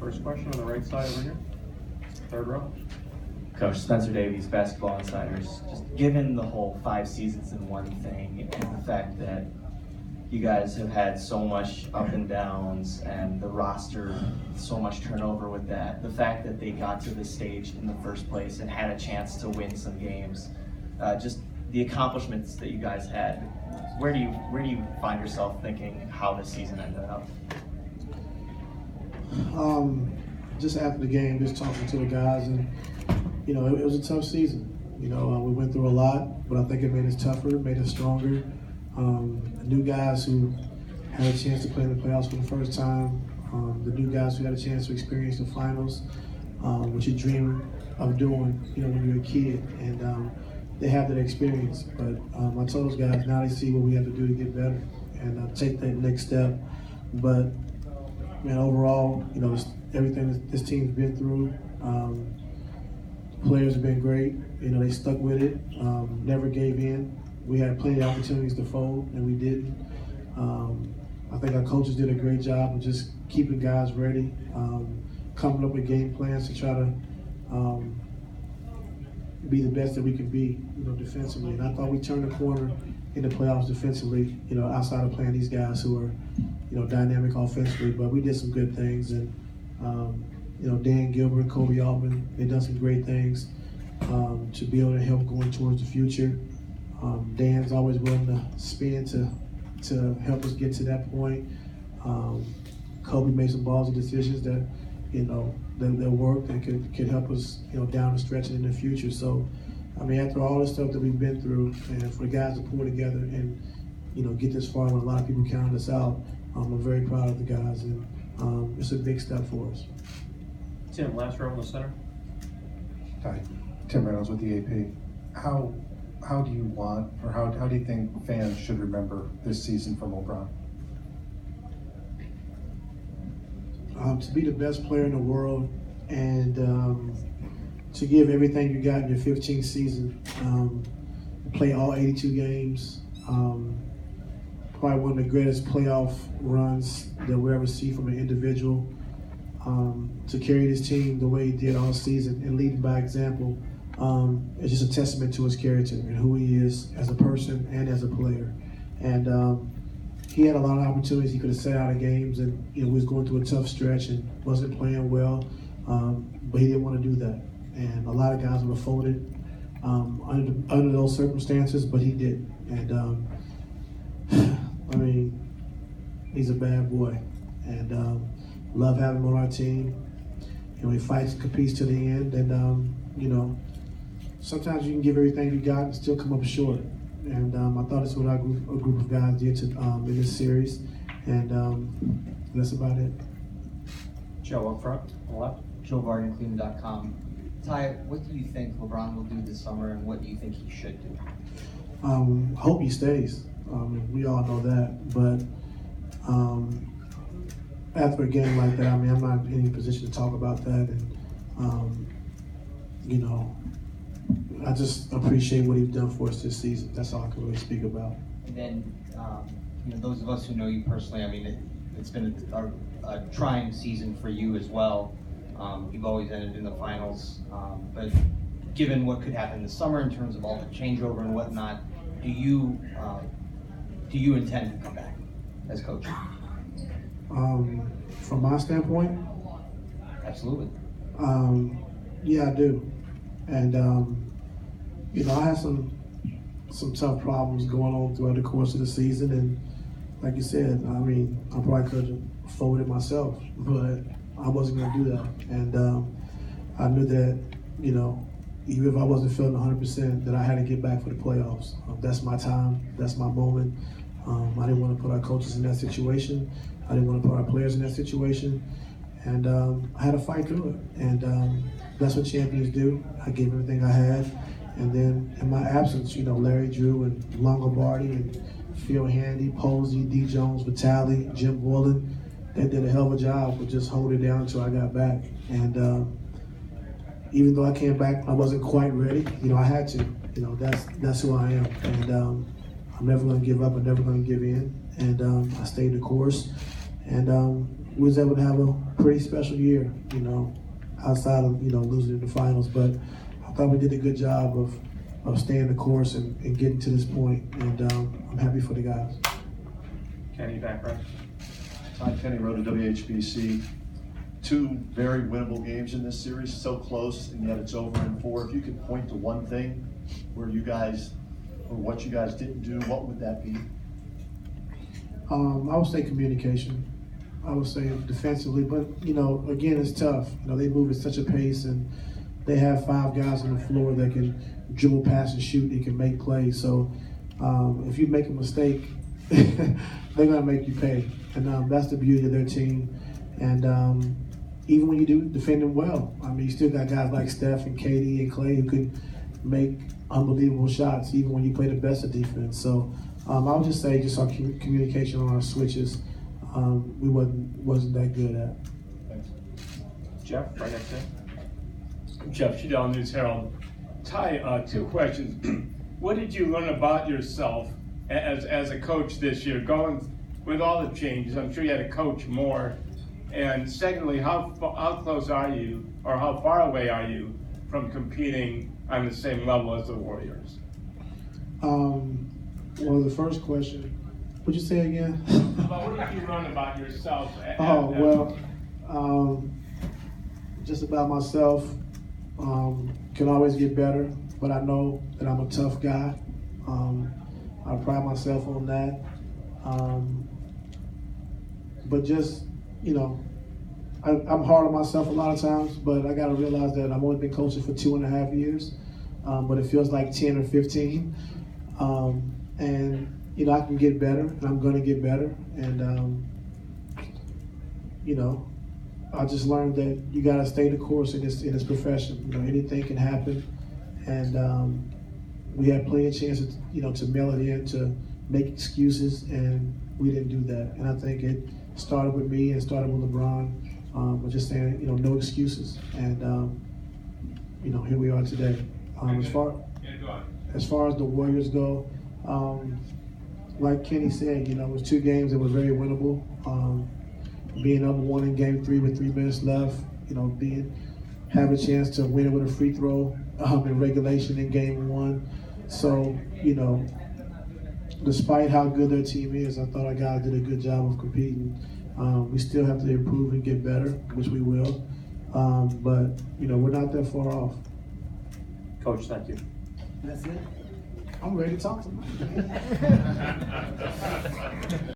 First question on the right side over here, third row. Coach Spencer Davies, Basketball Insiders. Just given the whole 5 seasons in one thing and the fact that you guys have had so much up and downs and the roster, so much turnover with that, the fact that they got to this stage in the first place and had a chance to win some games, just the accomplishments that you guys had, where do you find yourself thinking how this season ended up? Just after the game, just talking to the guys, and it was a tough season. We went through a lot, but I think it made us tougher, made us stronger. New guys who had a chance to play in the playoffs for the first time, the new guys who had a chance to experience the finals, which you dream of doing, when you're a kid, and they have that experience. But I told those guys, now they see what we have to do to get better and take that next step. But man, overall, everything that this team's been through, the players have been great. They stuck with it, never gave in. We had plenty of opportunities to fold, and we didn't. I think our coaches did a great job of just keeping guys ready, coming up with game plans to try to be the best that we can be, defensively. And I thought we turned the corner in the playoffs defensively, outside of playing these guys who are, dynamic offensively. But we did some good things, and Dan Gilbert, Kobe Altman, they done some great things to be able to help going towards the future. Dan's always willing to spin to help us get to that point. Kobe made some ballsy decisions that that worked and could help us down the stretch and in the future. So after all the stuff that we've been through, and for the guys to pull together and get this far when a lot of people counted us out, I'm very proud of the guys, and it's a big step for us. Tim, last row in the center. Hi, Tim Reynolds with the AP. How do you want, or how do you think fans should remember this season from LeBron? To be the best player in the world, and to give everything you got in your 15th season, play all 82 games, probably one of the greatest playoff runs that we'll ever see from an individual, to carry this team the way he did all season and leading by example. It's just a testament to his character and who he is as a person and as a player. And he had a lot of opportunities. He could have sat out of games, and we was going through a tough stretch and wasn't playing well, but he didn't want to do that. And a lot of guys would have folded under those circumstances, but he did. And he's a bad boy, and love having him on our team. He fights and competes to the end, and sometimes you can give everything you got and still come up short. And I thought that's what a group of guys did in this series, and that's about it. Joe up front, on the left. Joe Varden, Cleveland.com. Ty, what do you think LeBron will do this summer, and what do you think he should do? Hope he stays. We all know that, but after a game like that, I'm not in any position to talk about that, and I just appreciate what he's done for us this season. That's all I can really speak about. And then, those of us who know you personally, it's been a trying season for you as well. You've always ended in the finals, but given what could happen this summer in terms of all the changeover and whatnot, do you intend to come back as coach? From my standpoint, Absolutely. Yeah, I do. And I had some tough problems going on throughout the course of the season, and like you said, I probably could have folded myself, but I wasn't going to do that. And I knew that, even if I wasn't feeling 100%, that I had to get back for the playoffs. That's my time. That's my moment. I didn't want to put our coaches in that situation. I didn't want to put our players in that situation. And I had to fight through it. And that's what champions do. I gave everything I had. And then in my absence, Larry Drew and Longobardi and Phil Handy, Posey, D. Jones, Vitale, Jim Boylan, they did a hell of a job with just holding it down until I got back. And even though I came back, I wasn't quite ready. I had to. That's who I am. And I'm never going to give up. I'm never going to give in. And I stayed the course. And we was able to have a pretty special year, you know, outside of, you know, losing in the finals. But I thought we did a good job of staying the course and getting to this point. And I'm happy for the guys. Kenny, background. Hi, Kenny Road at WHBC. 2 very winnable games in this series, so close, and yet it's over in 4. If you could point to one thing where you guys, or what you guys didn't do, what would that be? I would say communication. I would say defensively, but you know, again, it's tough. You know, they move at such a pace, and they have 5 guys on the floor that can dribble, pass, and shoot. They can make plays. So if you make a mistake, they're gonna make you pay, and that's the beauty of their team. And even when you do defend them well, I mean, you still got guys like Steph and Katie and Clay who could make unbelievable shots, even when you play the best of defense. So I would just say, just our communication on our switches, we wasn't that good at. Thanks. Jeff, right next to you. Jeff Shedell, News Herald. Ty, 2 questions. What did you learn about yourself as a coach this year, going with all the changes? I'm sure you had to coach more. And secondly, how close are you, or how far away are you from competing on the same level as the Warriors? Well, the first question, what'd you say again? What did you learn about yourself? Just about myself. Can always get better, but I know that I'm a tough guy. I pride myself on that. But just, you know, I'm hard on myself a lot of times, but I got to realize that I've only been coaching for 2.5 years, but it feels like 10 or 15. And, you know, I can get better, and I'm going to get better. And, you know, I just learned that you got to stay the course in this profession. You know, anything can happen. And we had plenty of chances, you know, to mail it in, to make excuses, and we didn't do that. And I think it started with me and started with LeBron. But just saying, you know, no excuses. And, you know, here we are today. As far as the Warriors go, like Kenny said, you know, it was 2 games that were very winnable. Being up 1 in game 3 with 3 minutes left, you know, have a chance to win it with a free throw in regulation in game 1. So, you know, despite how good their team is, I thought our guys did a good job of competing. We still have to improve and get better, which we will. But, you know, we're not that far off. Coach, thank you. That's it. I'm ready to talk to them.